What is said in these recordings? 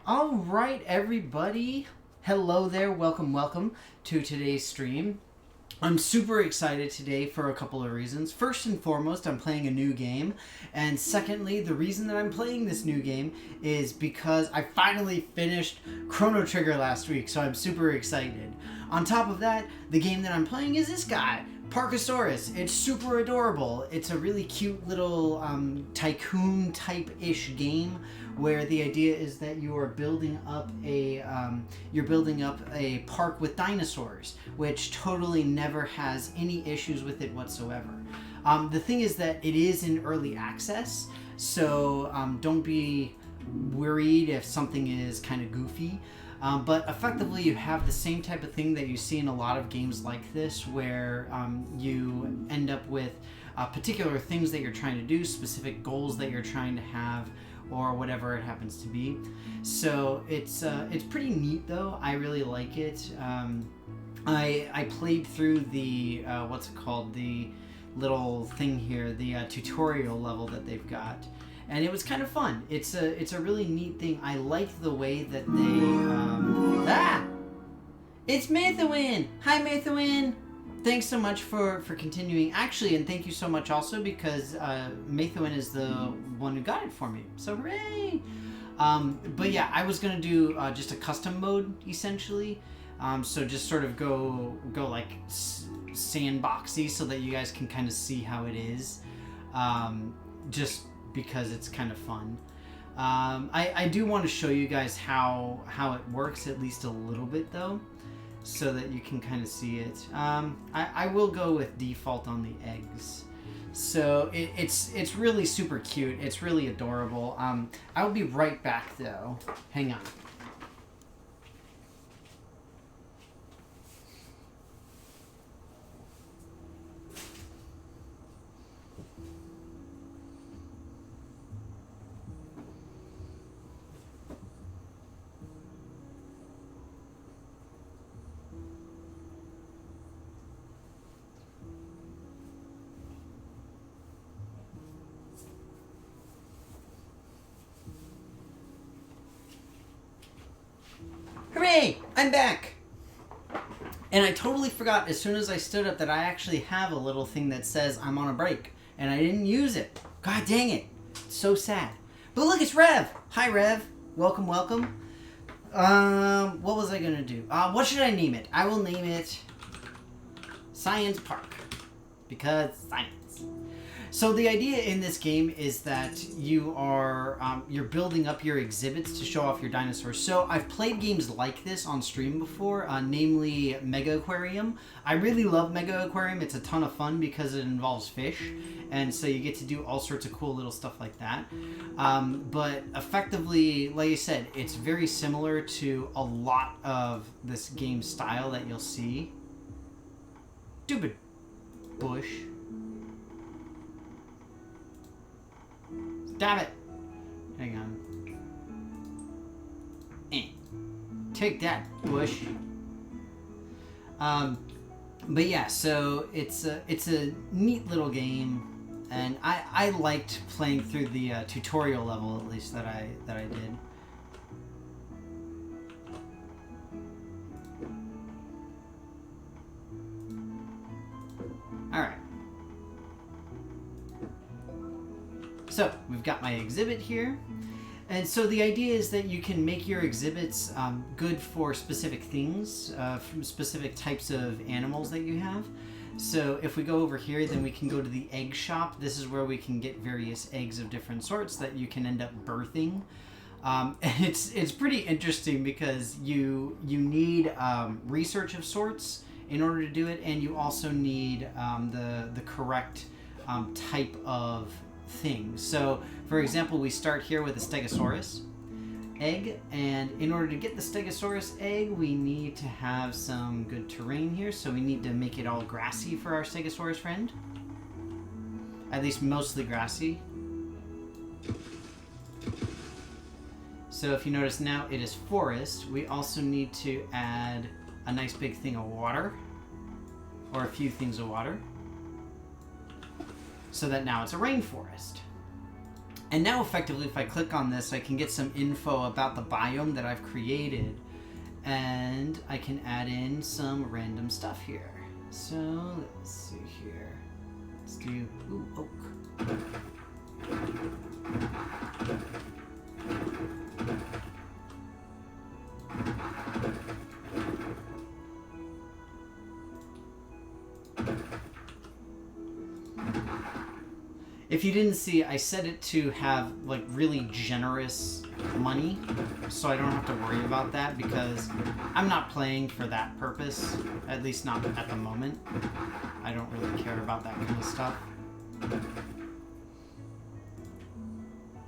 All right, everybody. Hello there. Welcome to today's stream. I'm super excited today for a couple of reasons. First and foremost, I'm playing a new game. And secondly, the reason that I'm playing this new game is because I finally finished Chrono Trigger last week, so I'm super excited. On top of that, the game that I'm playing is this guy, Parkasaurus. It's super adorable. It's a really cute little tycoon type-ish game where the idea is that you are building up a park with dinosaurs, which totally never has any issues with it whatsoever. The thing is that it is in early access, so don't be worried if something is kind of goofy. But effectively, you have the same type of thing that you see in a lot of games like this, where you end up with particular things that you're trying to do, specific goals that you're trying to have, or whatever it happens to be. So it's pretty neat, though. I really like it. I played through the what's it called, the little thing here, the tutorial level that they've got. And it was kind of fun. It's a really neat thing. I like the way that they... It's Mathewin! Hi, Mathewin! Thanks so much for continuing. Actually, and thank you so much also because Mathewin is the one who got it for me. So hooray! But yeah, I was going to do just a custom mode, essentially. So just sort of go like sandboxy so that you guys can kind of see how it is. Just because it's kind of fun. I do want to show you guys how it works, at least a little bit though, so that you can kind of see it. I will go with default on the eggs. So it's really super cute. It's really adorable. I will be right back though. Hang on. Hooray! I'm back! And I totally forgot as soon as I stood up that I actually have a little thing that says I'm on a break. And I didn't use it. God dang it. It's so sad. But look, it's Rev! Hi, Rev. Welcome. What was I going to do? What should I name it? I will name it Science Park. Because science. So the idea in this game is that you are you're building up your exhibits to show off your dinosaurs. So I've played games like this on stream before, namely Mega Aquarium. I really love Mega Aquarium. It's a ton of fun because it involves fish, and so you get to do all sorts of cool little stuff like that. But effectively, like I said, it's very similar to a lot of this game style that you'll see. Stupid bush. Damn it! Hang on. Take that, bush. But yeah, so it's a neat little game, and I liked playing through the tutorial level, at least that I did. All right. So, we've got my exhibit here. And so the idea is that you can make your exhibits good for specific things, from specific types of animals that you have. So if we go over here, then we can go to the egg shop. This is where we can get various eggs of different sorts that you can end up birthing. And it's pretty interesting because you need research of sorts in order to do it, and you also need the correct type of thing. So, for example, we start here with a Stegosaurus egg, and in order to get the Stegosaurus egg, we need to have some good terrain here, so we need to make it all grassy for our Stegosaurus friend. At least mostly grassy. So if you notice now, it is forest. We also need to add a nice big thing of water, or a few things of water, so that now it's a rainforest. And now effectively, if I click on this, I can get some info about the biome that I've created. And I can add in some random stuff here. So let's see here. Let's do, ooh, oak. If you didn't see, I set it to have like really generous money, so I don't have to worry about that because I'm not playing for that purpose, at least not at the moment. I don't really care about that kind of stuff.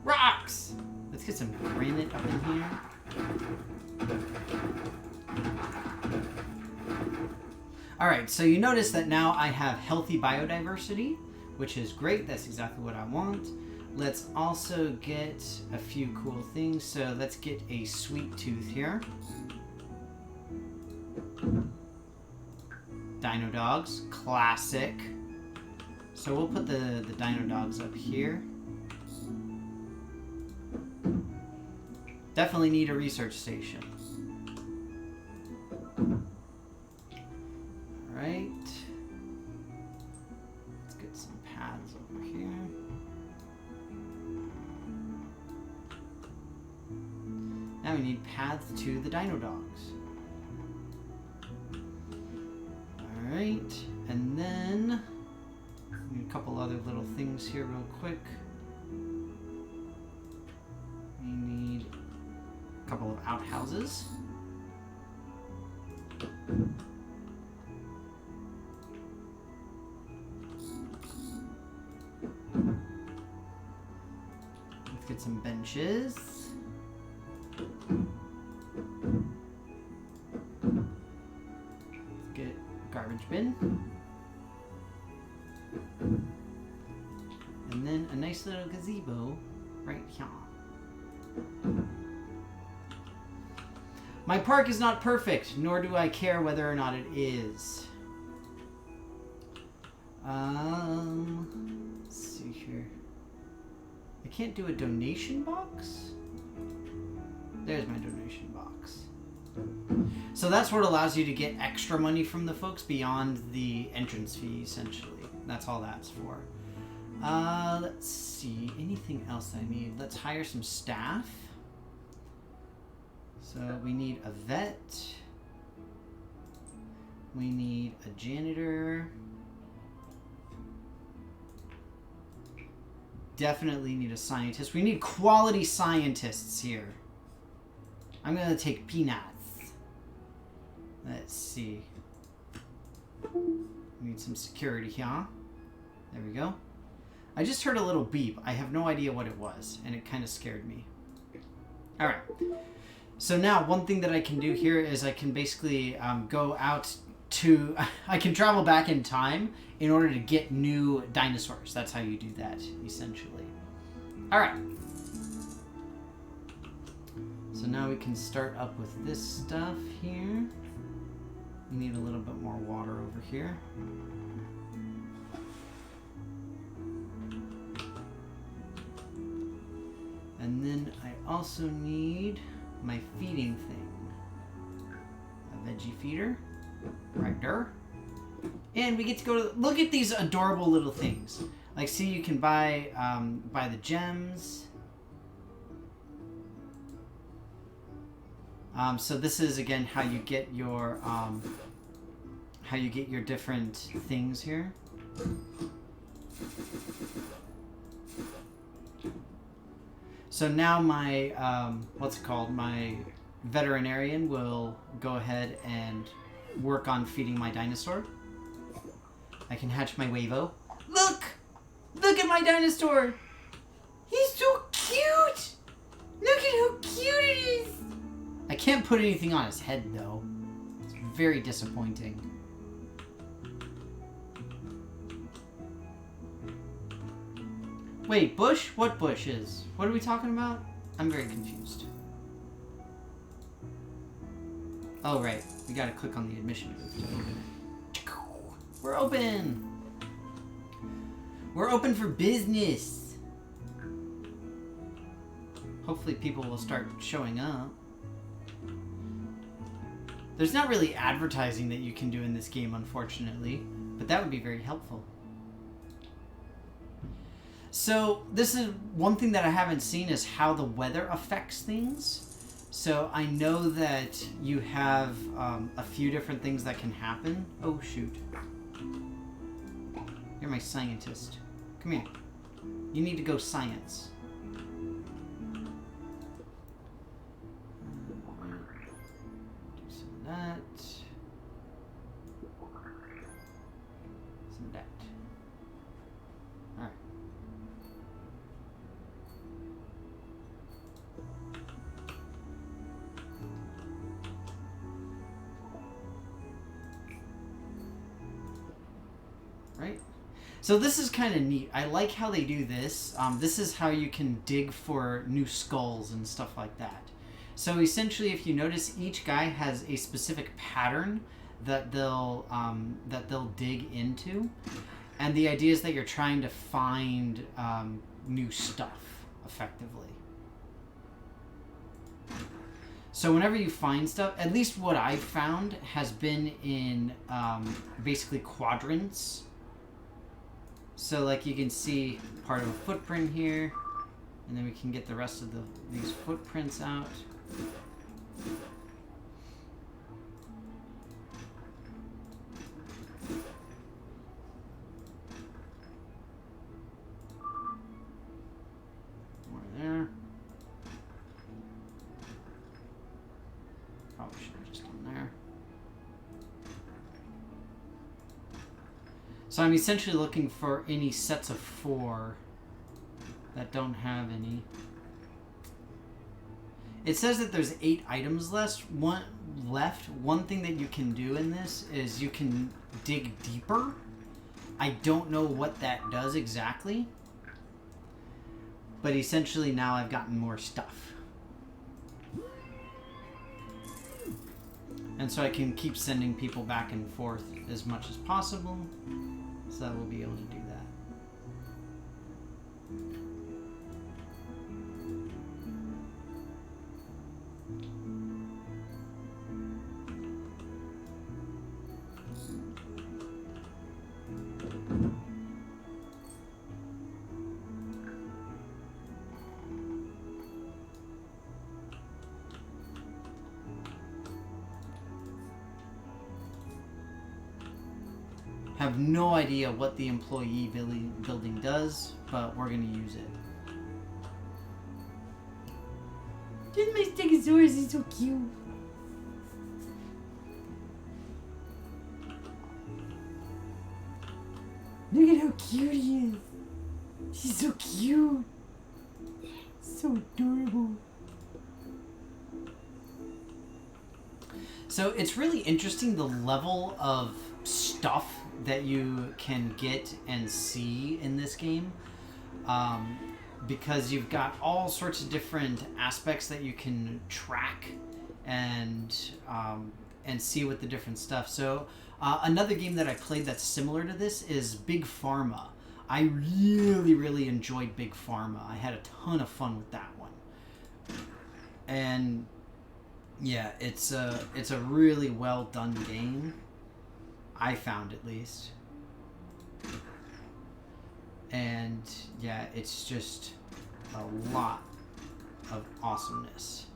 Rocks! Let's get some granite up in here. Alright, so you notice that now I have healthy biodiversity, which is great. That's exactly what I want. Let's also get a few cool things. So let's get a sweet tooth here. Dino dogs, classic. So we'll put the dino dogs up here. Definitely need a research station. Alright. Let's get some paths over here. Now we need paths to the dino dogs. Alright. And then we need a couple other little things here real quick. We need a couple of outhouses. Let's get some benches. Let's get a garbage bin. And then a nice little gazebo right here. My park is not perfect, nor do I care whether or not it is. Let's see here. I can't do a donation box? There's my donation box. So that's what allows you to get extra money from the folks beyond the entrance fee, essentially. That's all that's for. Let's see. Anything else I need? Let's hire some staff. So we need a vet. We need a janitor. Definitely need a scientist. We need quality scientists here. I'm gonna take peanuts. Let's see. We need some security here. There we go. I just heard a little beep. I have no idea what it was, and it kind of scared me. Alright. So now, one thing that I can do here is I can basically go out to... I can travel back in time in order to get new dinosaurs. That's how you do that, essentially. Alright. So now we can start up with this stuff here. We need a little bit more water over here. And then I also need my feeding thing. A veggie feeder. Right there. And we get to go to... Look at these adorable little things. Like, see, you can buy the gems. So this is, again, how you get your different things here. So now my, what's it called? My veterinarian will go ahead and work on feeding my dinosaur. I can hatch my wavo. Look! Look at my dinosaur! He's so cute! Look at how cute it is! I can't put anything on his head, though. It's very disappointing. Wait, bush? What bush is? What are we talking about? I'm very confused. Oh, right. We gotta click on the admission booth to open it. We're open! We're open for business! Hopefully people will start showing up. There's not really advertising that you can do in this game, unfortunately, but that would be very helpful. So this is one thing that I haven't seen is how the weather affects things. So I know that you have a few different things that can happen. Oh, shoot. You're my scientist. Come here. You need to go science. Some of that. Some of that. Alright. Right? So this is kind of neat. I like how they do this. This is how you can dig for new skulls and stuff like that. So essentially, if you notice, each guy has a specific pattern that they'll dig into, and the idea is that you're trying to find new stuff effectively. So whenever you find stuff, at least what I've found has been in basically quadrants. So like you can see part of a footprint here, and then we can get the rest of these footprints out. More there. Probably should have just done there. So I'm essentially looking for any sets of 4 that don't have any. It says that there's 8 items left. One thing that you can do in this is you can dig deeper. I don't know what that does exactly. But essentially now I've gotten more stuff. And so I can keep sending people back and forth as much as possible. So that we'll be able to do that. Have no idea what the employee building does, but we're gonna use it. Just my Stegosaurus is so cute. Look at how cute he is. He's so cute. So adorable. So it's really interesting the level of stuff that you can get and see in this game, because you've got all sorts of different aspects that you can track and see with the different stuff. So another game that I played that's similar to this is Big Pharma. I really enjoyed Big Pharma. I had a ton of fun with that one, and yeah, it's a really well done game. I found, at least. And yeah, it's just a lot of awesomeness.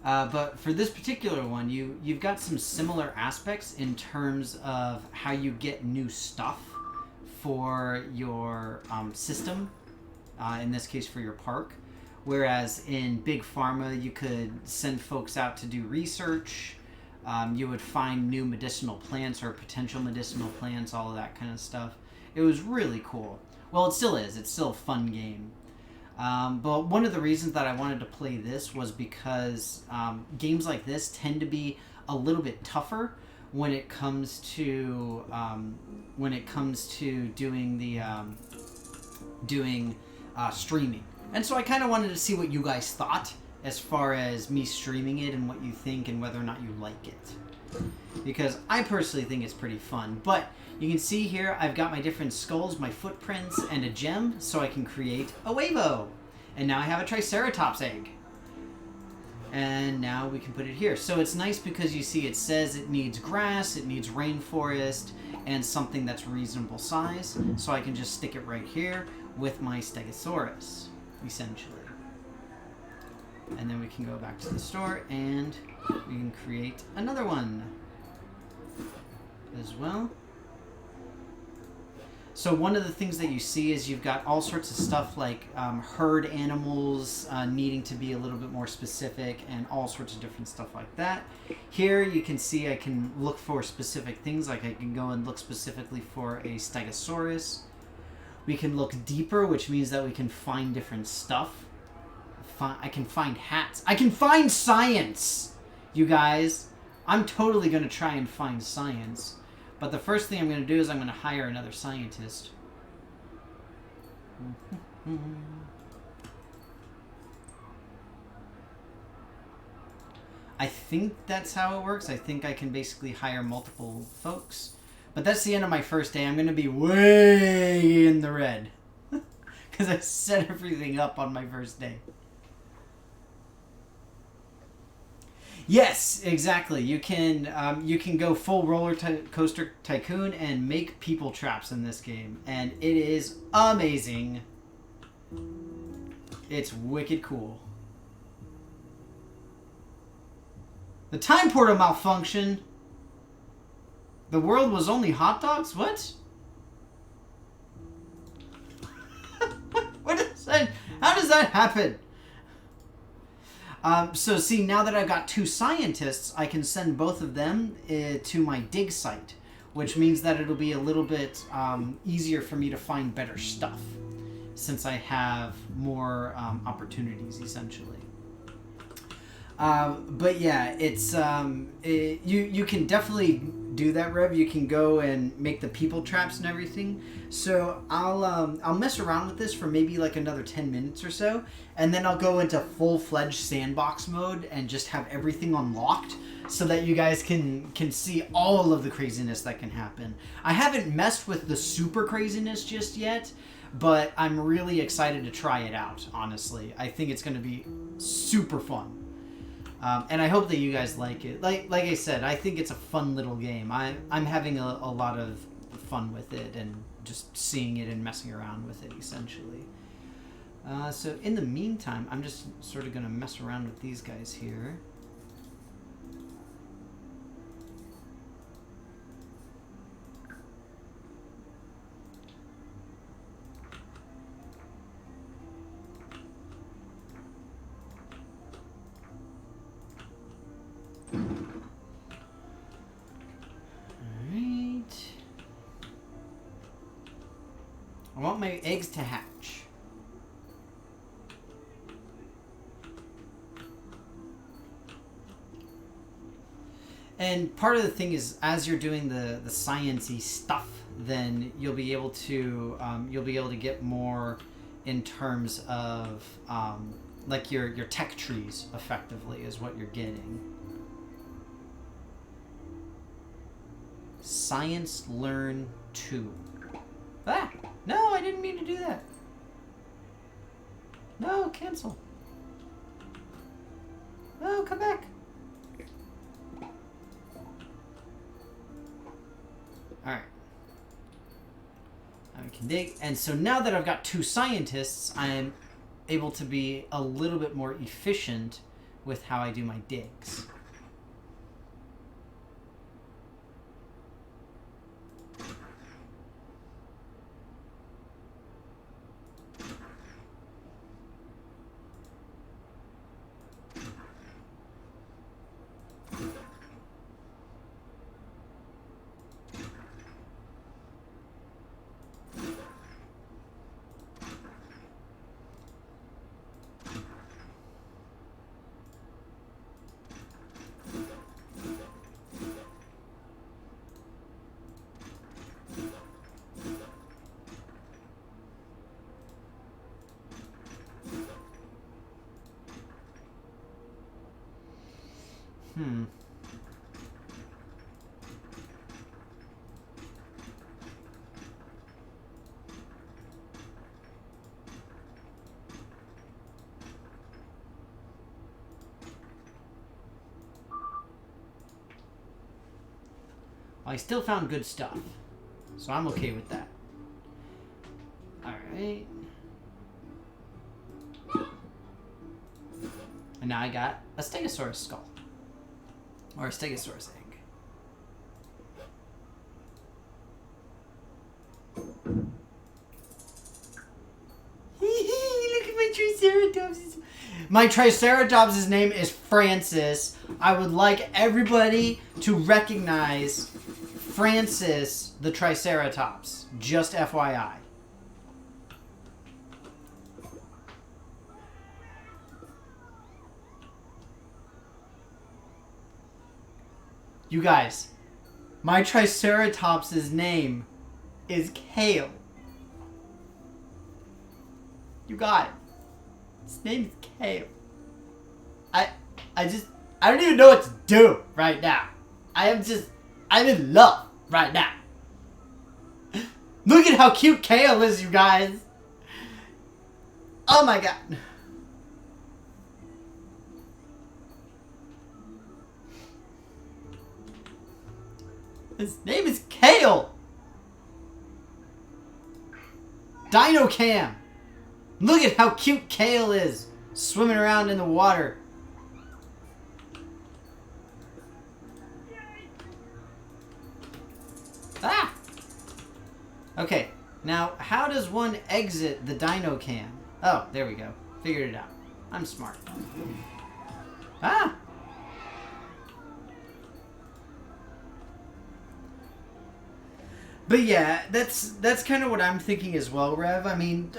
But for this particular one, you've got some similar aspects in terms of how you get new stuff for your system, in this case for your park. Whereas in Big Pharma, you could send folks out to do research. You would find new medicinal plants or potential medicinal plants, all of that kind of stuff. It was really cool. Well, it still is. It's still a fun game. But one of the reasons that I wanted to play this was because games like this tend to be a little bit tougher when it comes to doing streaming. And so I kind of wanted to see what you guys thought as far as me streaming it and what you think and whether or not you like it. because I personally think it's pretty fun. But you can see here I've got my different skulls, my footprints, and a gem, so I can create a Wavo. And now I have a Triceratops egg. And now we can put it here. So it's nice because you see it says it needs grass, it needs rainforest, and something that's reasonable size. So I can just stick it right here with my Stegosaurus, essentially. And then we can go back to the store and we can create another one as well. So one of the things that you see is you've got all sorts of stuff like herd animals needing to be a little bit more specific and all sorts of different stuff like that. Here you can see I can look for specific things, like I can go and look specifically for a Stegosaurus. We can look deeper, which means that we can find different stuff. I can find hats. I can find science, you guys. I'm totally going to try and find science. But the first thing I'm going to do is I'm going to hire another scientist. I think that's how it works. I think I can basically hire multiple folks. But that's the end of my first day. I'm going to be way in the red. Because I set everything up on my first day. Yes, exactly. You can go full roller coaster tycoon and make people traps in this game, and it is amazing. It's wicked cool. The time portal malfunctioned. The world was only hot dogs? What? What is that? How does that happen? So see, now that I've got two scientists, I can send both of them to my dig site, which means that it'll be a little bit easier for me to find better stuff, since I have more opportunities, essentially. But yeah, it's you can definitely do that, Rev. You can go and make the people traps and everything. So I'll mess around with this for maybe like another 10 minutes or so, and then I'll go into full-fledged sandbox mode and just have everything unlocked so that you guys can see all of the craziness that can happen. I haven't messed with the super craziness just yet, but I'm really excited to try it out, honestly. I think it's going to be super fun. And I hope that you guys like it. Like I said, I think it's a fun little game. I'm having a lot of fun with it and just seeing it and messing around with it, essentially. So in the meantime, I'm just sort of going to mess around with these guys here. I want my eggs to hatch. And part of the thing is, as you're doing the science-y stuff, then you'll be able to get more in terms of like your tech trees, effectively, is what you're getting. Science Learn 2. Ah! No, I didn't mean to do that. No, cancel. No, come back. Alright. I can dig. And so now that I've got two scientists, I'm able to be a little bit more efficient with how I do my digs. I still found good stuff. So I'm okay with that. Alright. And now I got a Stegosaurus skull. Or a Stegosaurus egg. Look at my Triceratops. My Triceratops' name is Francis. I would like everybody to recognize Francis the Triceratops. Just FYI. You guys, my Triceratops' name is Kale. You got it. His name is Kale. I don't even know what to do right now. I'm in love right now. Look at how cute Kale is, you guys. Oh my god. His name is Kale. Dino Cam. Look at how cute Kale is. Swimming around in the water. Ah! Okay, now how does one exit the Dino Cam? Oh, there we go. Figured it out. I'm smart. Ah! But yeah, that's kind of what I'm thinking as well, Rev. I mean,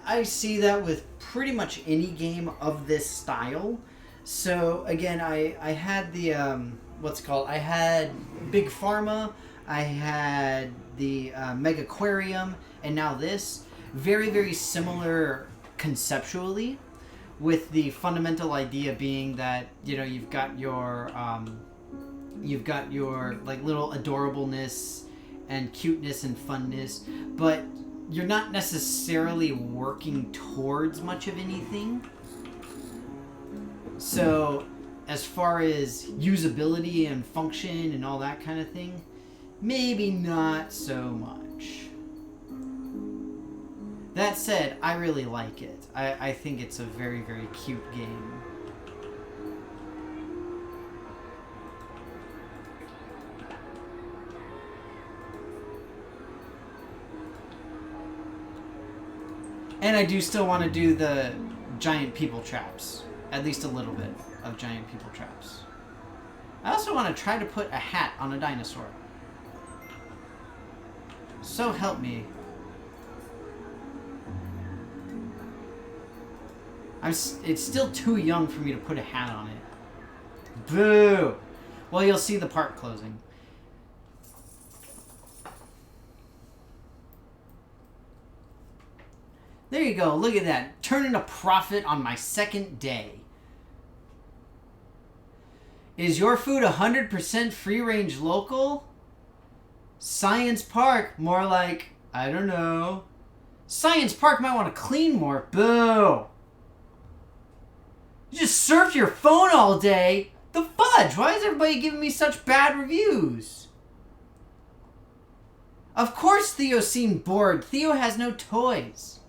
I see that with pretty much any game of this style. So again, I had the what's it called? I had Big Pharma, I had the Megaquarium, and now this. Very, very similar conceptually, with the fundamental idea being that, you know, you've got your like little adorableness and cuteness and funness, but you're not necessarily working towards much of anything. So as far as usability and function and all that kind of thing, maybe not so much. That said, I really like it. I think it's a very, very cute game. And I do still want to do the giant people traps. At least a little bit of giant people traps. I also want to try to put a hat on a dinosaur. So help me. It's still too young for me to put a hat on it. Boo! Well, you'll see the park closing. There you go. Look at that. Turning a profit on my second day. Is your food 100% free-range local? Science Park. More like, I don't know. Science Park might want to clean more. Boo! You just surf your phone all day. The fudge. Why is everybody giving me such bad reviews? Of course Theo seemed bored. Theo has no toys.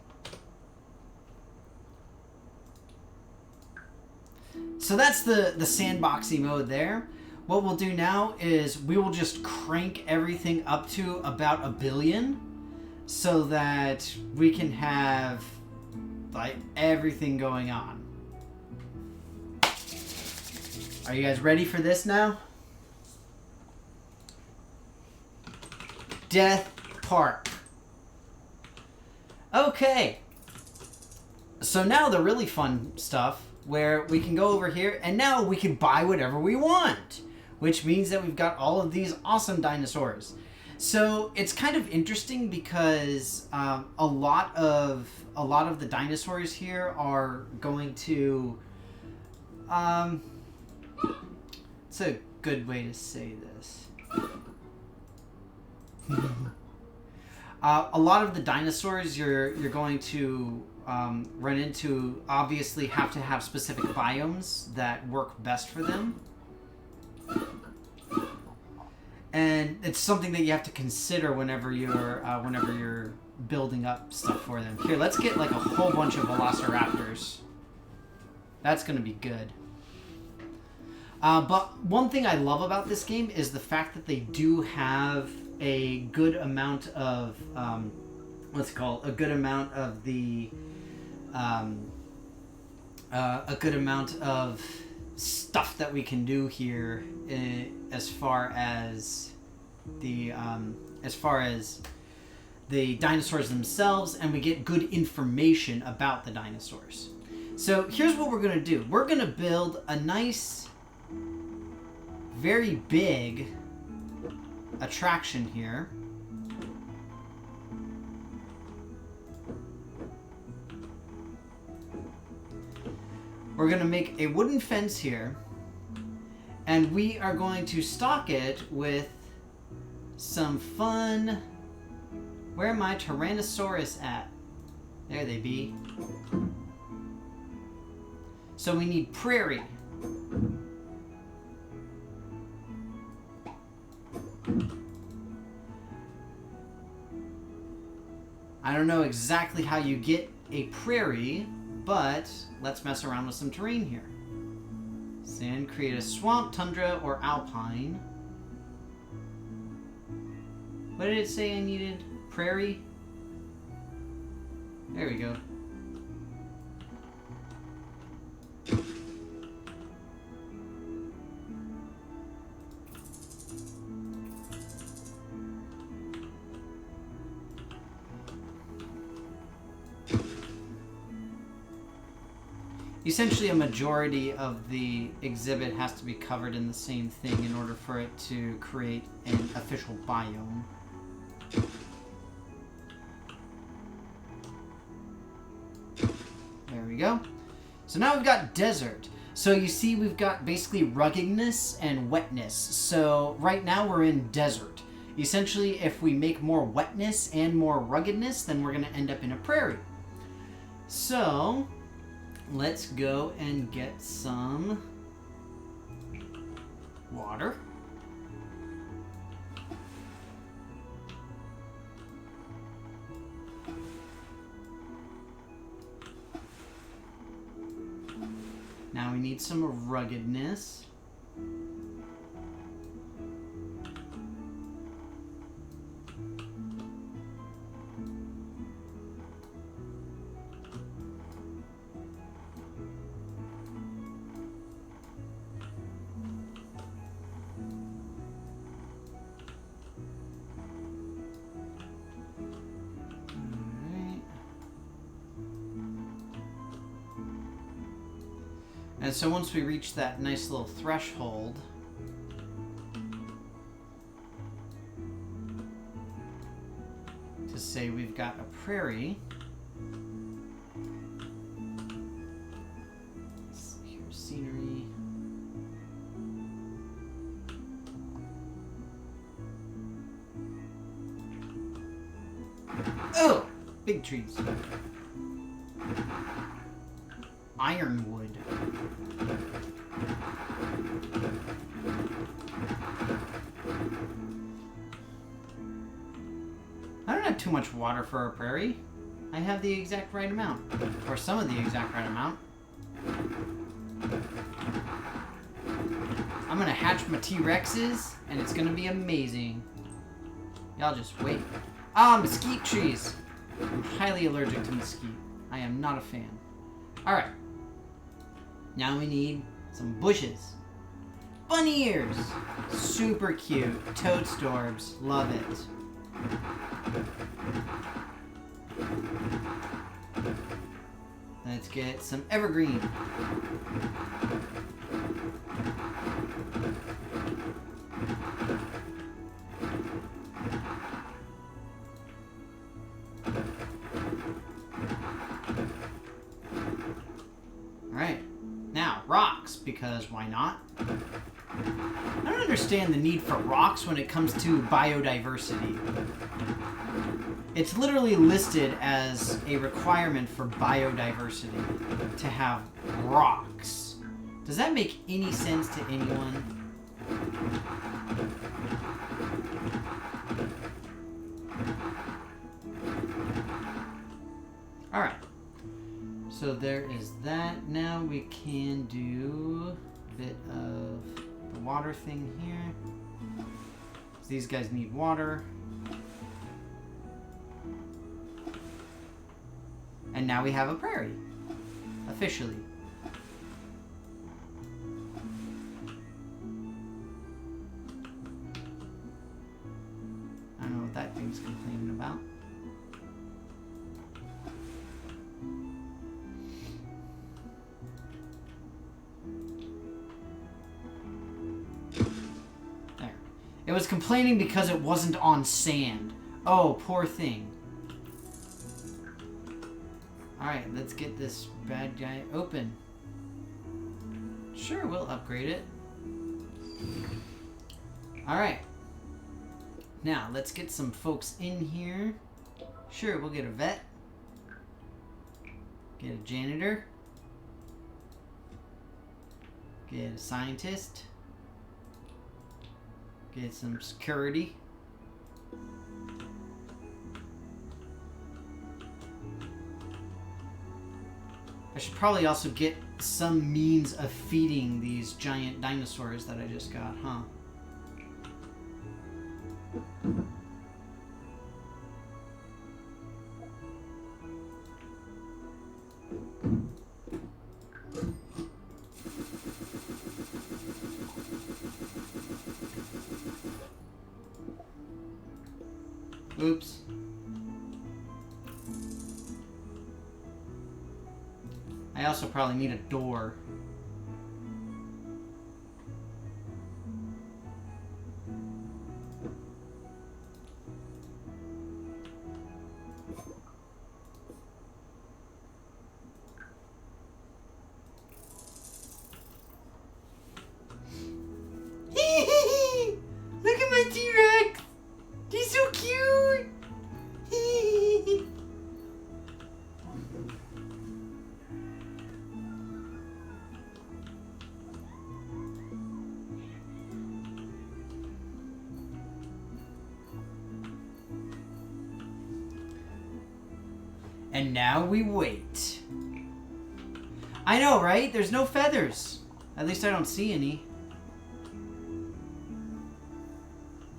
So that's the sandboxy mode there. What we'll do now is we will just crank everything up to about 1 billion so that we can have like everything going on. Are you guys ready for this now? Death Park. Okay. So now the really fun stuff, where we can go over here and now we can buy whatever we want, which means that we've got all of these awesome dinosaurs. So it's kind of interesting because a lot of the dinosaurs here are going to it's a good way to say this. A lot of the dinosaurs you're going to run into obviously have to have specific biomes that work best for them. And it's something that you have to consider whenever you're building up stuff for them. Here, let's get like a whole bunch of velociraptors. That's going to be good. But one thing I love about this game is the fact that they do have a good amount of a good amount of the a good amount of stuff that we can do here as far as the dinosaurs themselves, and we get good information about the dinosaurs. So here's what we're gonna do. We're gonna build a nice, very big attraction here. We're going to make a wooden fence here, and we are going to stock it with some fun... Where are my Tyrannosaurus at? There they be. So we need prairie. I don't know exactly how you get a prairie, but let's mess around with some terrain here. Sand, create a swamp, tundra, or alpine. What did it say I needed? Prairie? There we go. Essentially, a majority of the exhibit has to be covered in the same thing in order for it to create an official biome. There we go. So now we've got desert. So you see we've got basically ruggedness and wetness. So right now we're in desert. Essentially, if we make more wetness and more ruggedness, then we're going to end up in a prairie. So... let's go and get some water. Now we need some ruggedness. And so once we reach that nice little threshold, to say we've got a prairie, here's scenery. Oh! Big trees. Ironwood. I don't have too much water for a prairie. I have the exact right amount. Or some of the exact right amount. I'm gonna hatch my T-Rexes, and it's gonna be amazing. Y'all just wait. Ah, mesquite trees! I'm highly allergic to mesquite. I am not a fan. Alright. Now we need some bushes. Bunny ears! Super cute. Toadstorbs. Love it. Let's get some evergreen. Alright. Now, rocks, because why not? I don't understand the need for rocks when it comes to biodiversity. It's literally listed as a requirement for biodiversity to have rocks. Does that make any sense to anyone? So there is that. Now we can do a bit of the water thing here. So these guys need water. And now we have a prairie. Officially. I don't know what that thing's complaining about. There. It was complaining because it wasn't on sand. Oh, poor thing. Alright, let's get this bad guy open. Sure, we'll upgrade it. Alright. Now, let's get some folks in here. Sure, we'll get a vet. Get a janitor. Get a scientist. Get some security. I should probably also get some means of feeding these giant dinosaurs that I just got, huh? Oops. I also probably need a door. Look at my T-Rex! He's so cute! And now we wait. I know, right? There's no feathers. At least I don't see any.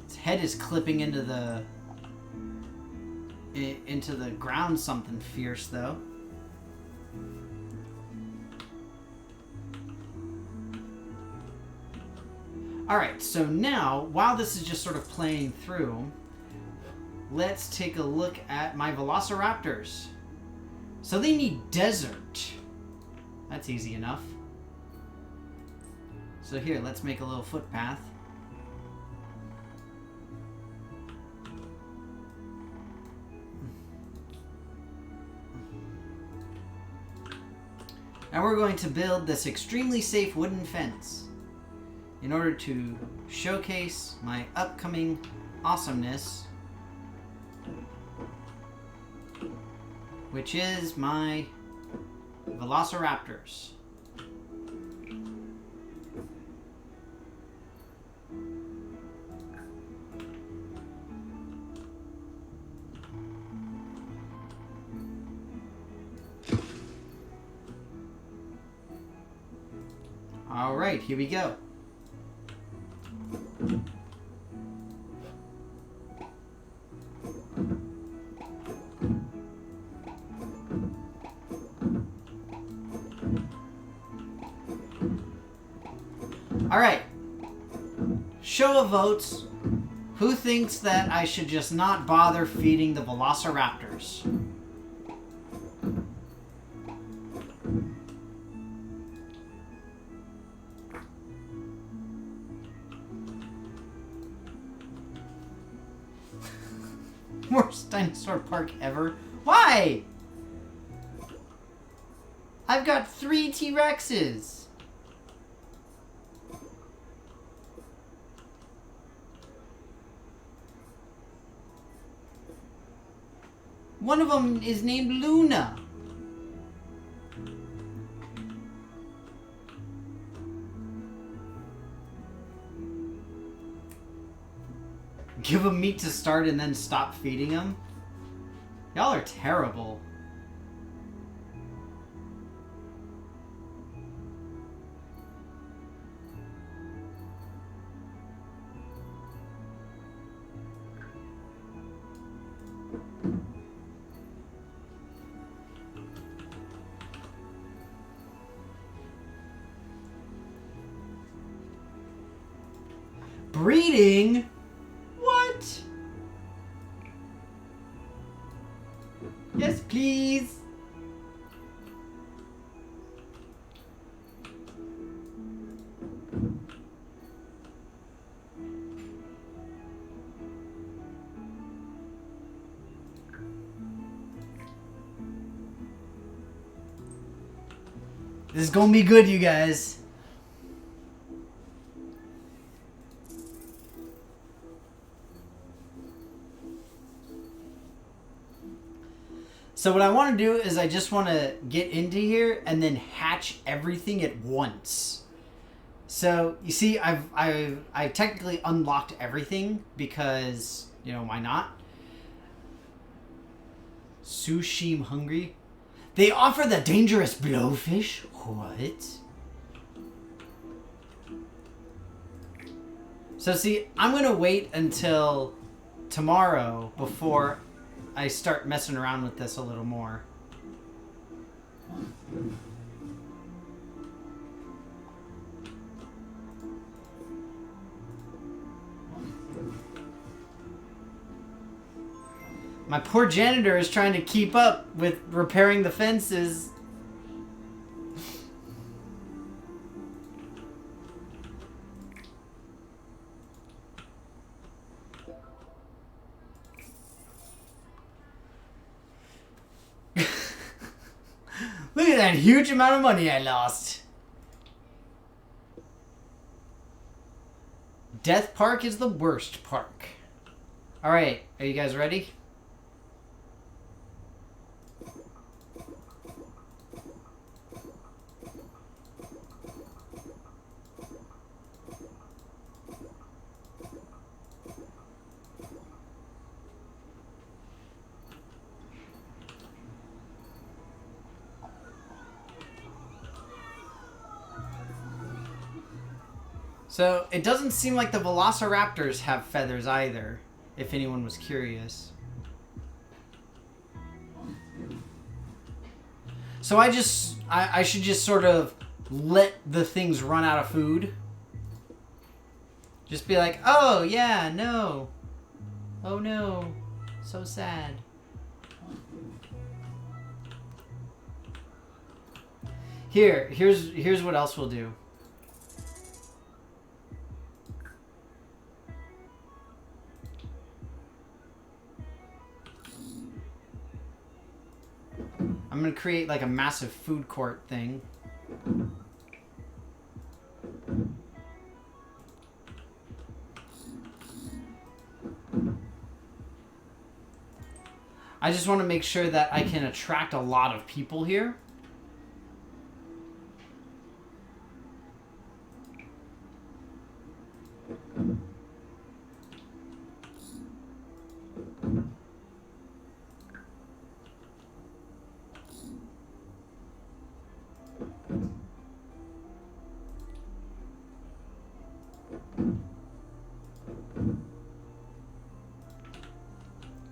Its head is clipping into the ground something fierce, though. Alright, so now, while this is just sort of playing through, let's take a look at my velociraptors. So they need desert. That's easy enough. So here, let's make a little footpath. And we're going to build this extremely safe wooden fence in order to showcase my upcoming awesomeness, which is my velociraptors. All right, here we go. All right. Show of votes. Who thinks that I should just not bother feeding the velociraptors? Worst dinosaur park ever. Why? I've got 3 T-Rexes. One of them is named Luna. Give them meat to start and then stop feeding them? Y'all are terrible. breeding? What? Yes, please. This is gonna be good, you guys. So what I want to do is I just want to get into here and then hatch everything at once. So you see, I've technically unlocked everything because, you know, why not? Sushi hungry. They offer the dangerous blowfish. What? So see, I'm gonna wait until tomorrow before I start messing around with this a little more. My poor janitor is trying to keep up with repairing the fences. Look at that huge amount of money I lost. Death Park is the worst park. Alright, are you guys ready? So, it doesn't seem like the velociraptors have feathers either, if anyone was curious. So I should just sort of let the things run out of food. Just be like, oh yeah, no. Oh no. So sad. Here's what else we'll do. I'm gonna create like a massive food court thing. I just want to make sure that I can attract a lot of people here.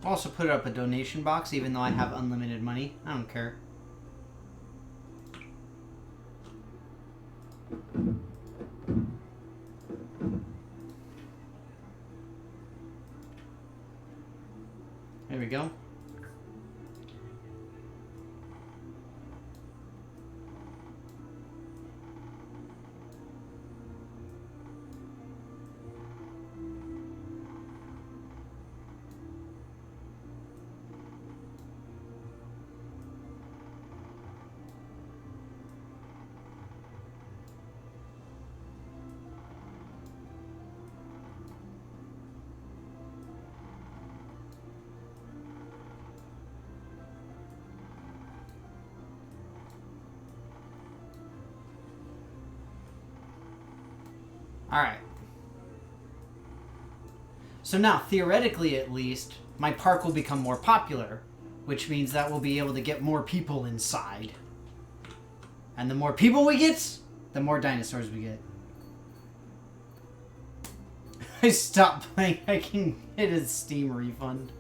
Also put up a donation box even though I have unlimited money. I don't care. There we go. Alright. So now, theoretically at least, my park will become more popular, which means that we'll be able to get more people inside. And the more people we get, the more dinosaurs we get. I stopped playing, I can get a Steam refund.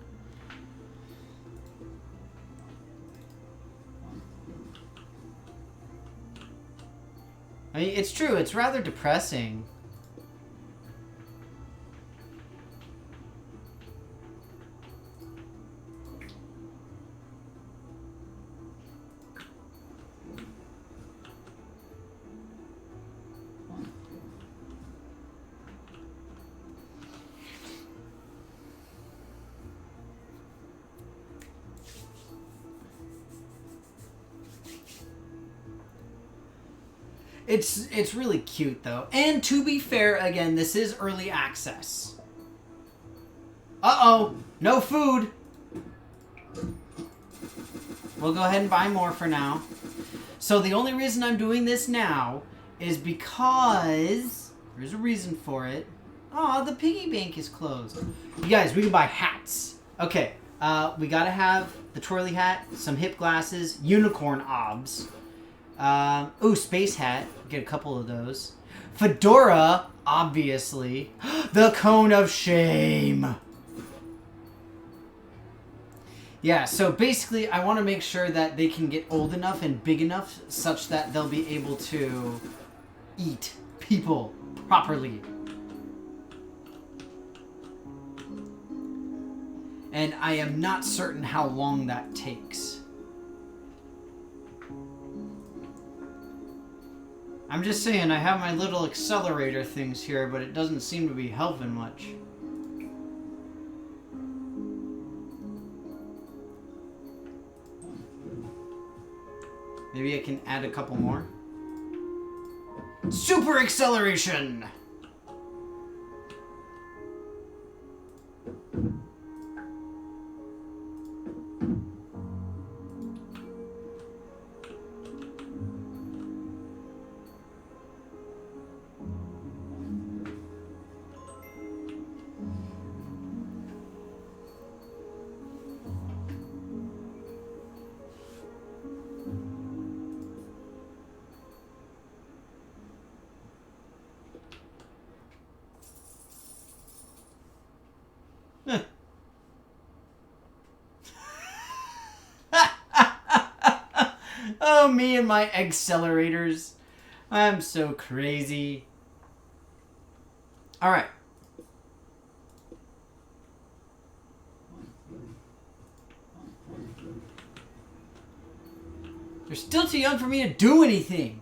I mean, it's true, it's rather depressing. It's really cute though. And to be fair, again, this is early access. Uh-oh, no food. We'll go ahead and buy more for now. So the only reason I'm doing this now is because there's a reason for it. Oh, the piggy bank is closed. You guys, we can buy hats. Okay, we gotta have the twirly hat, some hip glasses, unicorn obs. Ooh, space hat. Get a couple of those. Fedora, obviously. The cone of shame. Yeah, so basically I want to make sure that they can get old enough and big enough such that they'll be able to eat people properly. And I am not certain how long that takes. I'm just saying, I have my little accelerator things here, but it doesn't seem to be helping much. Maybe I can add a couple more. Super acceleration! Oh, me and my accelerators. I'm so crazy. All right. They're still too young for me to do anything.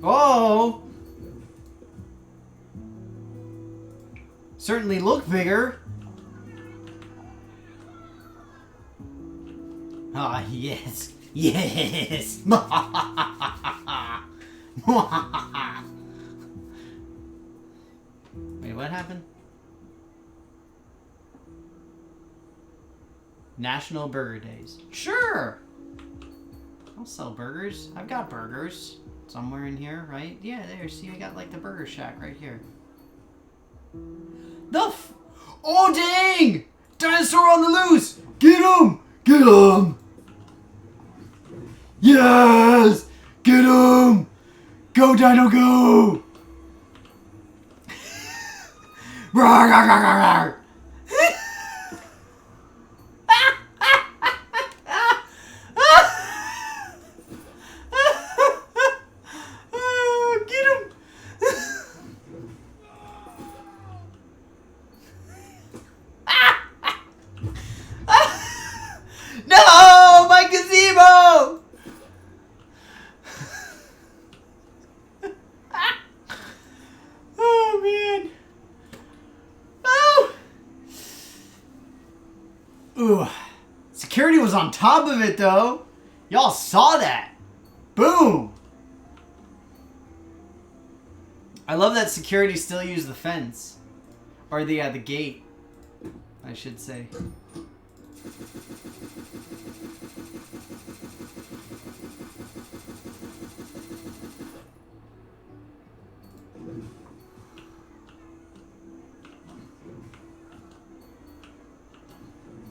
Oh! Certainly look bigger. Ah, yes. Yes! Wait, what happened? National Burger Days. Sure! I'll sell burgers. I've got burgers. Somewhere in here, right? Yeah, there. See, I got like the burger shack right here. Oh, dang! Dinosaur on the loose! Get him! Get him! Yes! Get him! Go, Dino, go! Rawr, rawr, rawr, rawr. No! My gazebo! Oh, man. Oh! Ooh. Security was on top of it, though. Y'all saw that. Boom! I love that security still used the fence. Or the gate, I should say.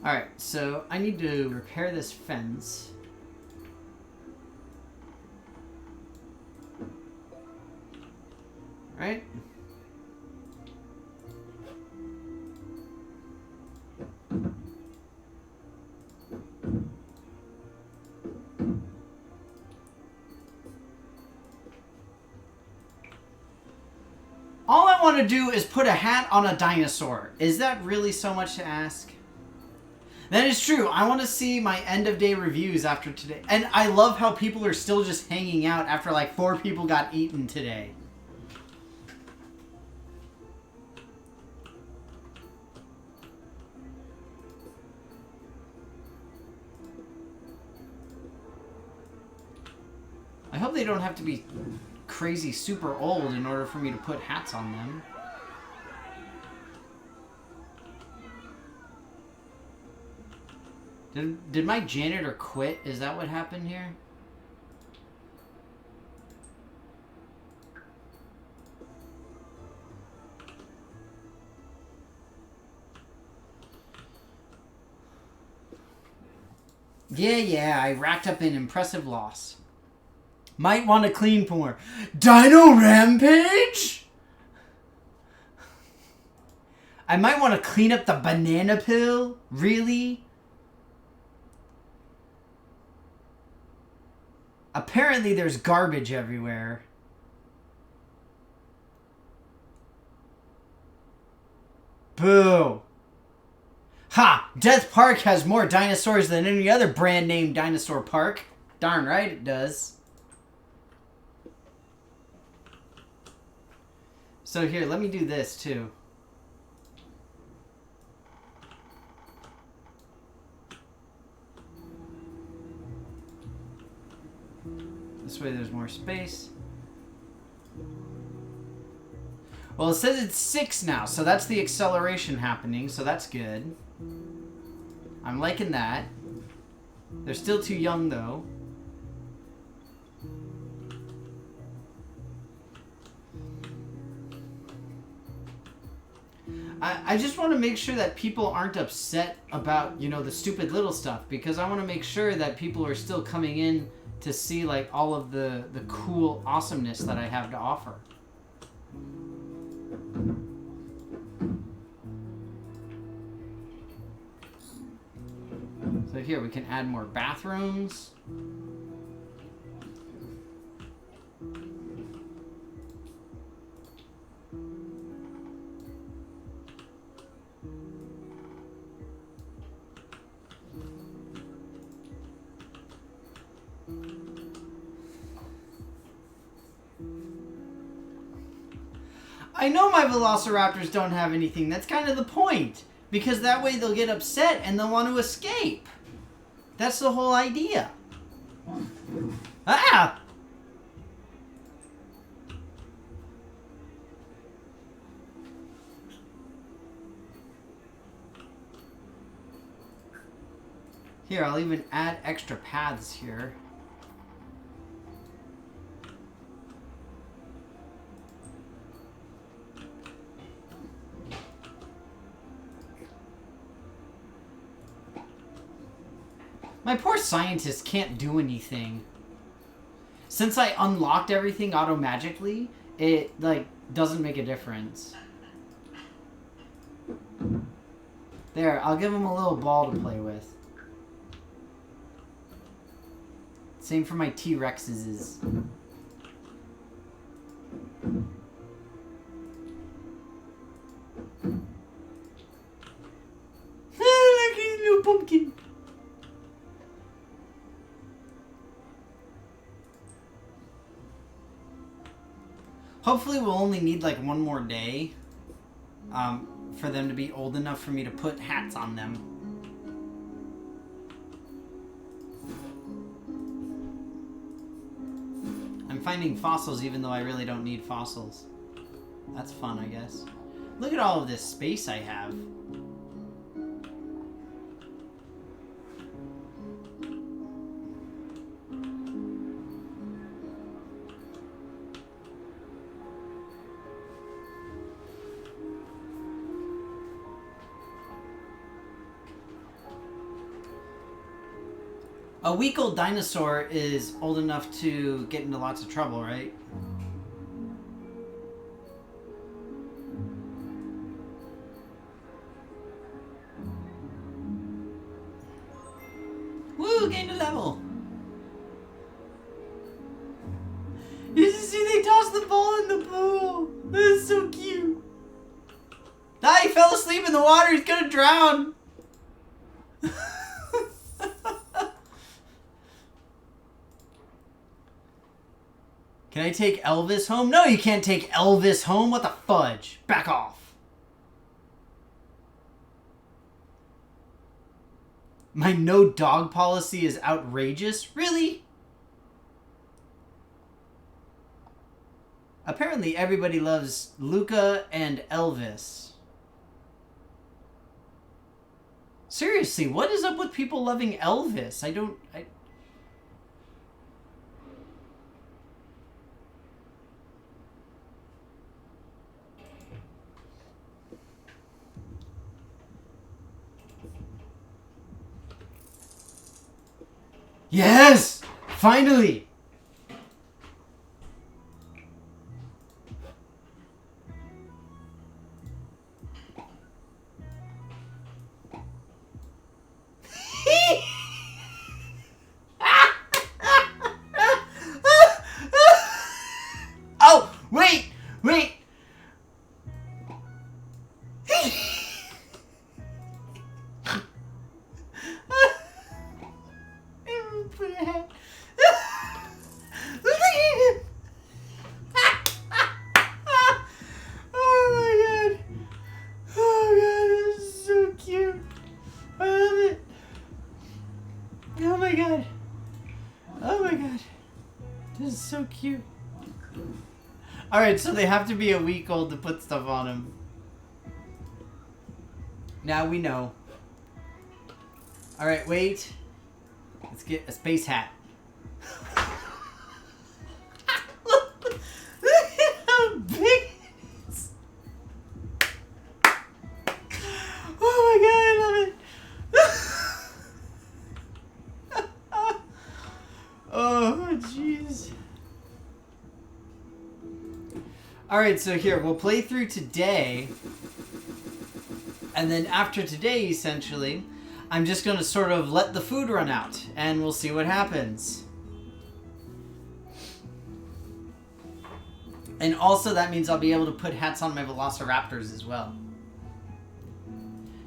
Alright, so I need to repair this fence. Right? All I I want to do is put a hat on a dinosaur. Is that really so much to ask? That is true. I want to see my end of day reviews after today. And I love how people are still just hanging out after like 4 people got eaten today. I hope they don't have to be crazy super old in order for me to put hats on them. Did my janitor quit? Is that what happened here? Yeah, I racked up an impressive loss. Might want to clean more. Dino Rampage? I might want to clean up the banana peel? Really? Apparently there's garbage everywhere. Boo. Ha! Death Park has more dinosaurs than any other brand name dinosaur park. Darn right it does. So here, let me do this too. This way there's more space. Well, it says it's 6 now, so that's the acceleration happening, so that's good. I'm liking that. They're still too young, though. I just want to make sure that people aren't upset about, you know, the stupid little stuff, because I want to make sure that people are still coming in to see, like, all of the cool awesomeness that I have to offer. So here, we can add more bathrooms. I know my velociraptors don't have anything. That's kind of the point. Because that way they'll get upset and they'll want to escape. That's the whole idea. Ah! Here, I'll even add extra paths here. My poor scientist can't do anything. Since I unlocked everything auto-magically, it, like, doesn't make a difference. There, I'll give him a little ball to play with. Same for my T-Rexes. Look, he's a little pumpkin. Hopefully we'll only need like one more day for them to be old enough for me to put hats on them. I'm finding fossils even though I really don't need fossils. That's fun, I guess. Look at all of this space I have. A week-old dinosaur is old enough to get into lots of trouble, right? Woo! Gained a level! You see, they tossed the ball in the pool! That's so cute! asleep in the water. He's gonna drown. Can I take Elvis home? No, you can't take Elvis home. What the fudge? Back off. My no dog policy is outrageous? Really? Apparently everybody loves Luca and Elvis. Seriously, what is up with people loving Elvis? Yes! Finally! Oh, wait! Cute. Alright, so they have to be a week old to put stuff on him. Now we know. Alright, wait. Let's get a space hat. Look at how big it is. Oh my god, I love it. Oh, jeez. Alright, so here, we'll play through today. And then after today, essentially, I'm just going to sort of let the food run out. And we'll see what happens. And also, that means I'll be able to put hats on my velociraptors as well.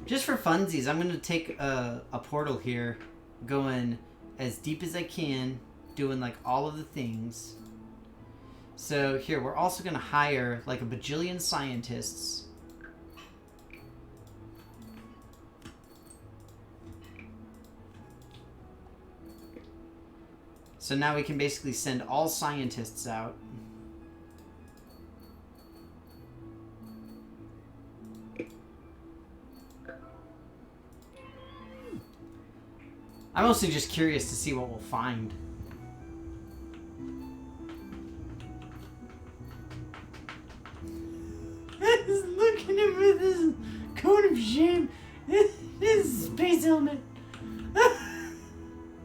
Just for funsies, I'm going to take a portal here. Going as deep as I can. Doing, like, all of the things. So here, we're also going to hire like a bajillion scientists. So now we can basically send all scientists out. I'm mostly just curious to see what we'll find. Looking at me with this cone of shame. This space helmet.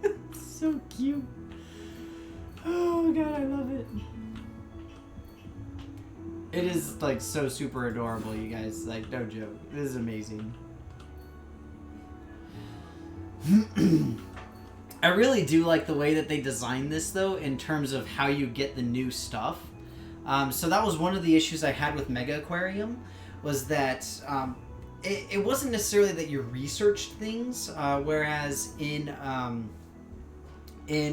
It's so cute. Oh god, I love it. It is like so super adorable, you guys. Like, no joke. This is amazing. I really do like the way that they designed this, though, in terms of how you get the new stuff. So that was one of the issues I had with Mega Aquarium, was that it wasn't necessarily that you researched things, whereas in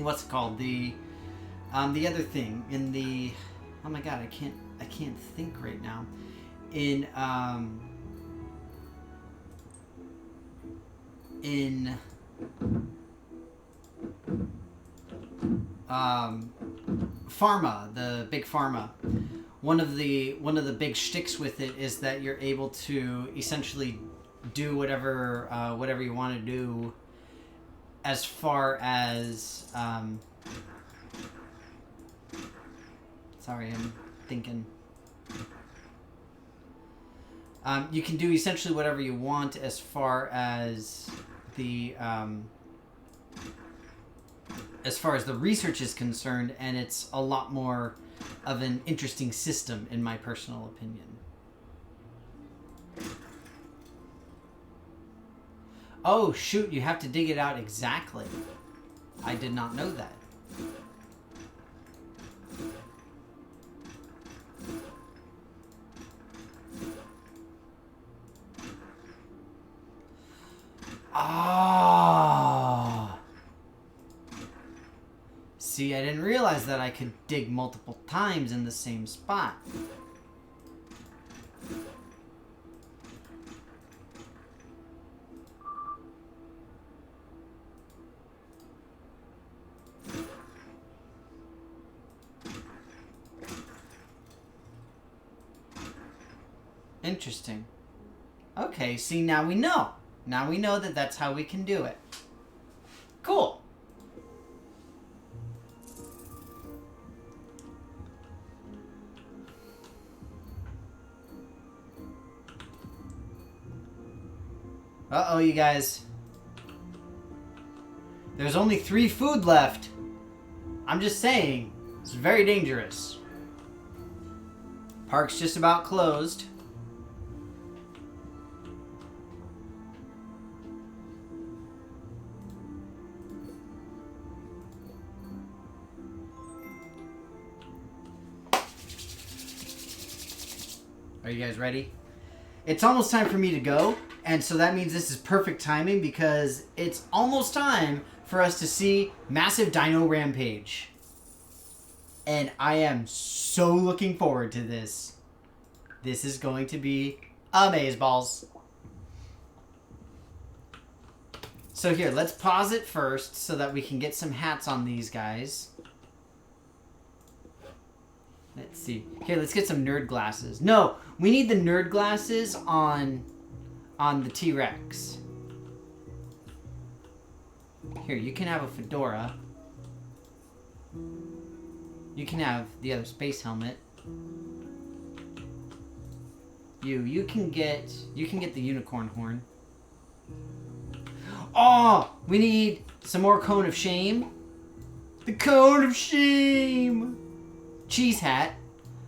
what's it called, the other thing, in the, oh my god, I can't think right now, in pharma, the big pharma, one of the big shticks with it is that you're able to essentially do whatever you want to do as far as sorry, I'm thinking. You can do essentially whatever you want as far as the research is concerned, and it's a lot more of an interesting system, in my personal opinion. Oh, shoot, you have to dig it out exactly. I did not know that. Ah. See, I didn't realize that I could dig multiple times in the same spot. Interesting. Okay, see, now we know. Now we know that that's how we can do it. Cool. Uh-oh, you guys. There's only 3 food left. I'm just saying, it's very dangerous. Park's just about closed. Are you guys ready? It's almost time for me to go, and so that means this is perfect timing because it's almost time for us to see Massive Dino Rampage. And I am so looking forward to this. This is going to be amazeballs. So here, let's pause it first so that we can get some hats on these guys. Let's see. Here, let's get some nerd glasses. No, we need the nerd glasses on the T-Rex. Here, you can have a fedora. You can have the other space helmet. You can get the unicorn horn. Oh, we need some more cone of shame. The cone of shame. Cheese hat.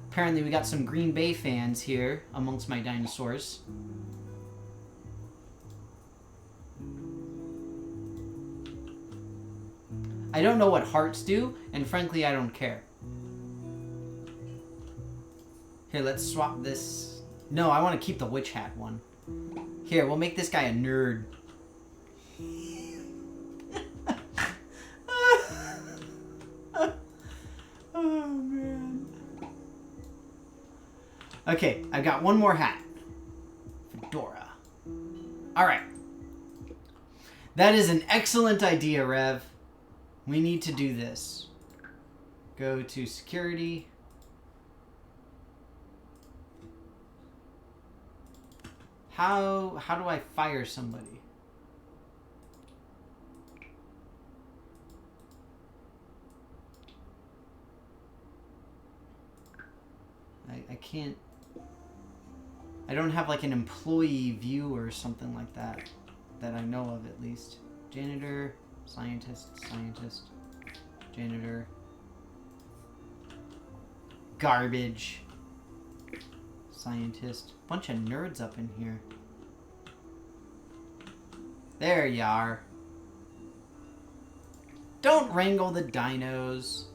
Apparently we got some Green Bay fans here amongst my dinosaurs. I don't know what hearts do, and frankly I don't care. Here, let's swap this. No, I want to keep the witch hat one. Here, we'll make this guy a nerd. Oh, man. Okay, I've got one more hat. Fedora. Alright. That is an excellent idea, Rev. We need to do this. Go to security. How do I fire somebody? I can't... I don't have like an employee view or something like that I know of at least. Janitor, scientist, janitor, garbage, scientist. Bunch of nerds up in here. There you are. Don't wrangle the dinos.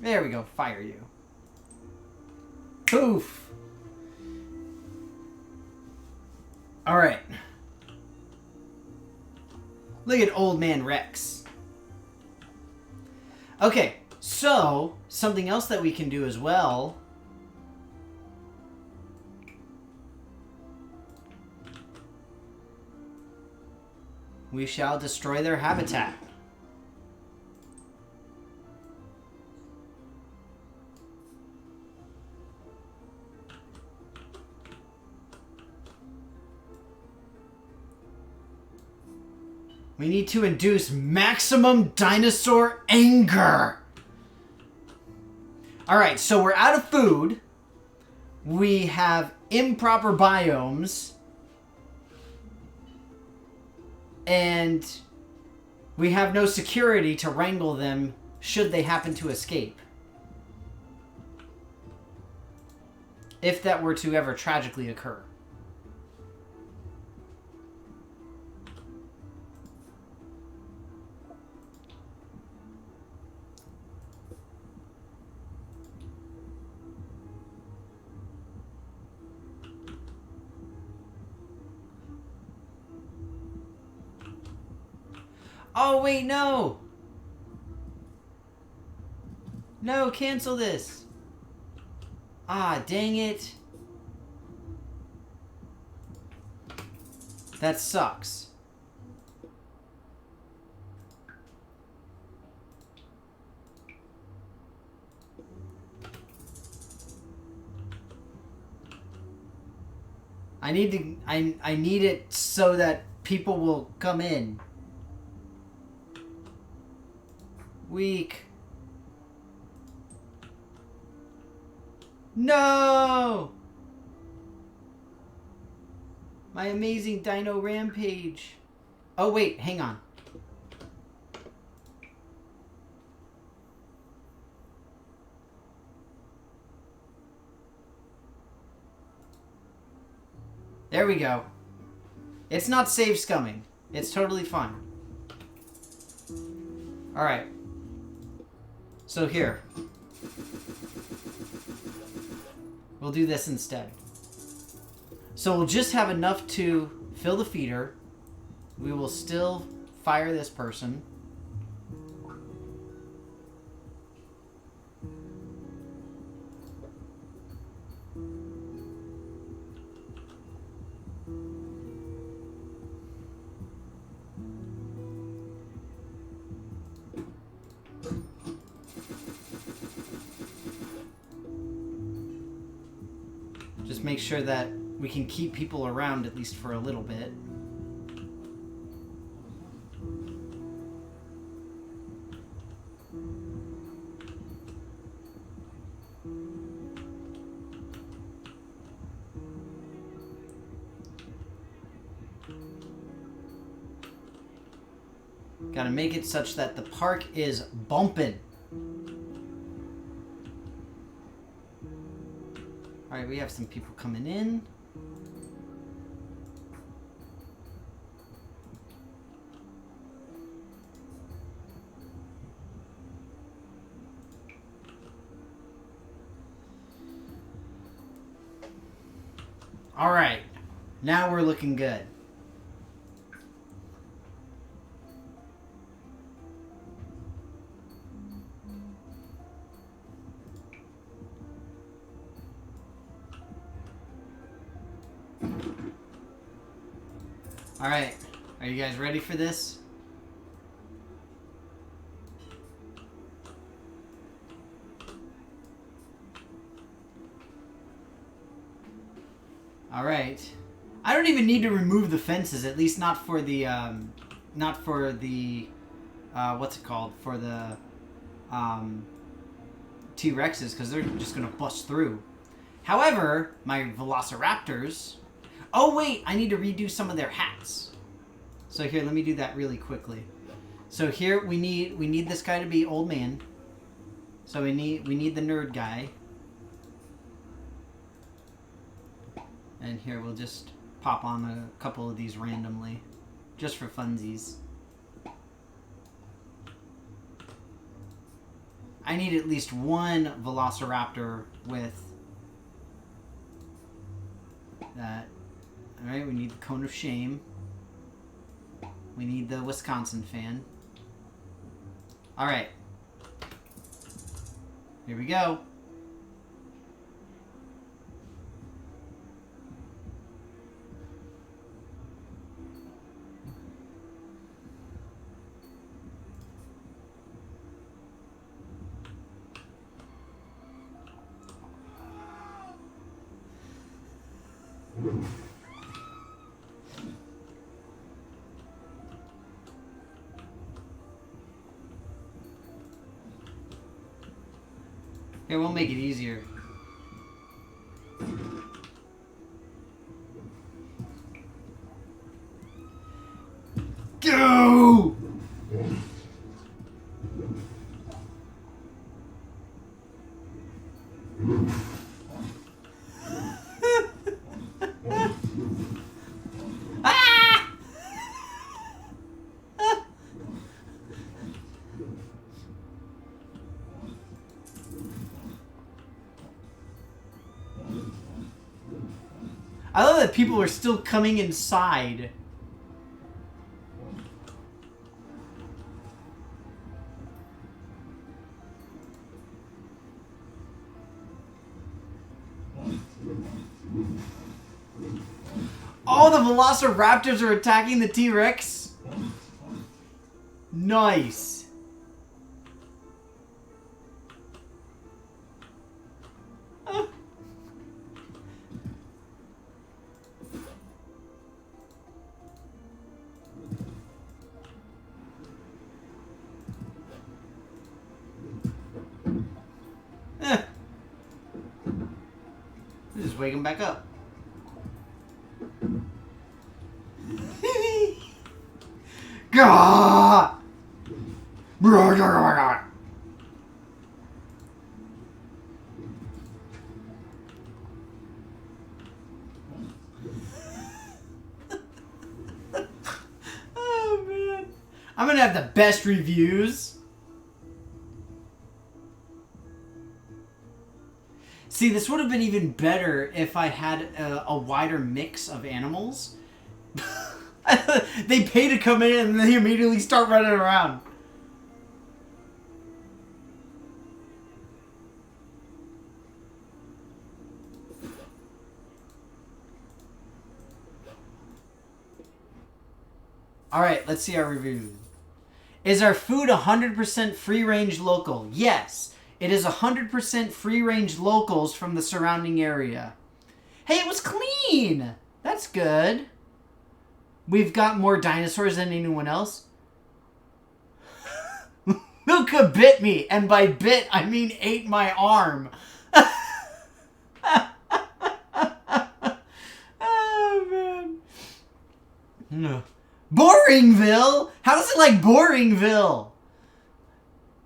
There we go. Fire you. Poof. All right. Look at old man Rex. Okay, so something else that we can do as well. We shall destroy their habitat. We need to induce maximum dinosaur anger. Alright, so we're out of food. We have improper biomes. And we have no security to wrangle them should they happen to escape. If that were to ever tragically occur. Oh, wait, no! No, cancel this! Ah, dang it. That sucks. I need it so that people will come in. Weak. No! My amazing dino rampage. Oh wait, hang on. There we go. It's not save scumming. It's totally fine. Alright. So here. We'll do this instead. So we'll just have enough to fill the feeder. We will still fire this person. Just make sure that we can keep people around at least for a little bit. Gotta make it such that the park is bumping. Alright, we have some people coming in. Alright, now we're looking good. Alright, are you guys ready for this? Alright. I don't even need to remove the fences, at least not for the, what's it called? For the, T-Rexes, because they're just gonna bust through. However, my Velociraptors... Oh wait, I need to redo some of their hats. So here, let me do that really quickly. So here we need this guy to be old man. So we need the nerd guy. And here we'll just pop on a couple of these randomly, just for funsies. I need at least one Velociraptor with that. Alright, we need the Cone of Shame. We need the Wisconsin fan. Alright. Here we go. Here, we'll make it easier. Go! I love that people are still coming inside. Oh, the velociraptors are attacking the T-Rex. Nice. Just wake him back up. Gah! Oh man, I'm gonna have the best reviews. See, this would have been even better if I had a wider mix of animals. They pay to come in and they immediately start running around. Alright, let's see our review. Is our food 100% free-range local? Yes. It is 100% free-range locals from the surrounding area. Hey, it was clean! That's good. We've got more dinosaurs than anyone else. Luca bit me, and by bit, I mean ate my arm. Oh, man. No. Boringville? How is it like Boringville?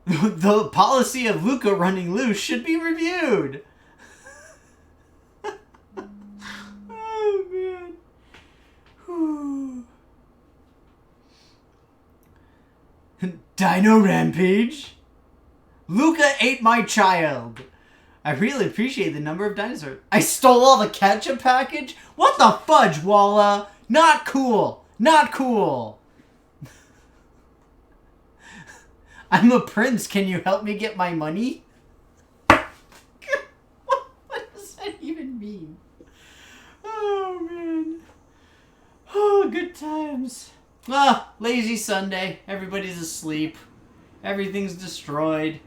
The policy of Luca running loose should be reviewed. Oh, man. Whew. Dino Rampage? Luca ate my child. I really appreciate the number of dinosaurs. I stole all the ketchup package? What the fudge, Walla? Not cool. Not cool. I'm a prince. Can you help me get my money? What does that even mean? Oh, man. Oh, good times. Ah, lazy Sunday. Everybody's asleep. Everything's destroyed.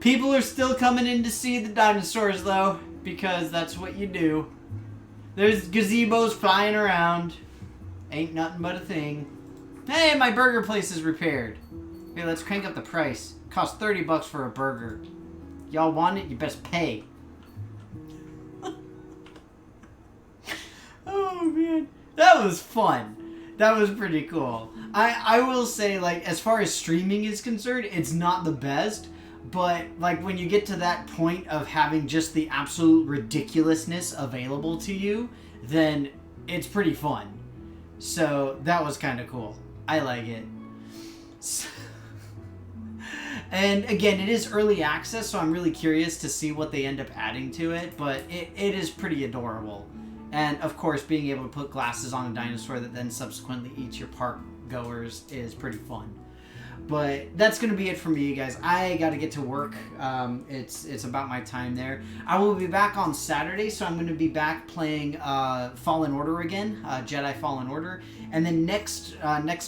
People are still coming in to see the dinosaurs, though, because that's what you do. There's gazebos flying around. Ain't nothing but a thing. Hey, my burger place is repaired. Here, let's crank up the price. Costs $30 for a burger. Y'all want it? You best pay. Oh, man. That was fun. That was pretty cool. I will say, like, as far as streaming is concerned, it's not the best. But, like, when you get to that point of having just the absolute ridiculousness available to you, then it's pretty fun. So, that was kind of cool. I like it. And, again, it is early access, so I'm really curious to see what they end up adding to it. But it is pretty adorable. And, of course, being able to put glasses on a dinosaur that then subsequently eats your park goers is pretty fun. But that's going to be it for me, you guys. I got to get to work. It's about my time there. I will be back on Saturday, so I'm going to be back playing Fallen Order again, Jedi Fallen Order. And then next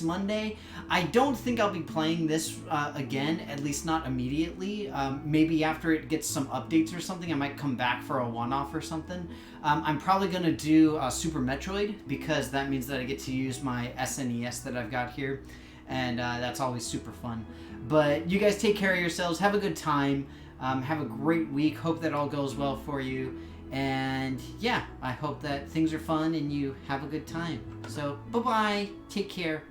Monday, I don't think I'll be playing this again, at least not immediately. Maybe after it gets some updates or something, I might come back for a one-off or something. I'm probably going to do Super Metroid, because that means that I get to use my SNES that I've got here. And that's always super fun. But you guys take care of yourselves. Have a good time. Have a great week. Hope that all goes well for you. And yeah, I hope that things are fun and you have a good time. So, bye-bye. Take care.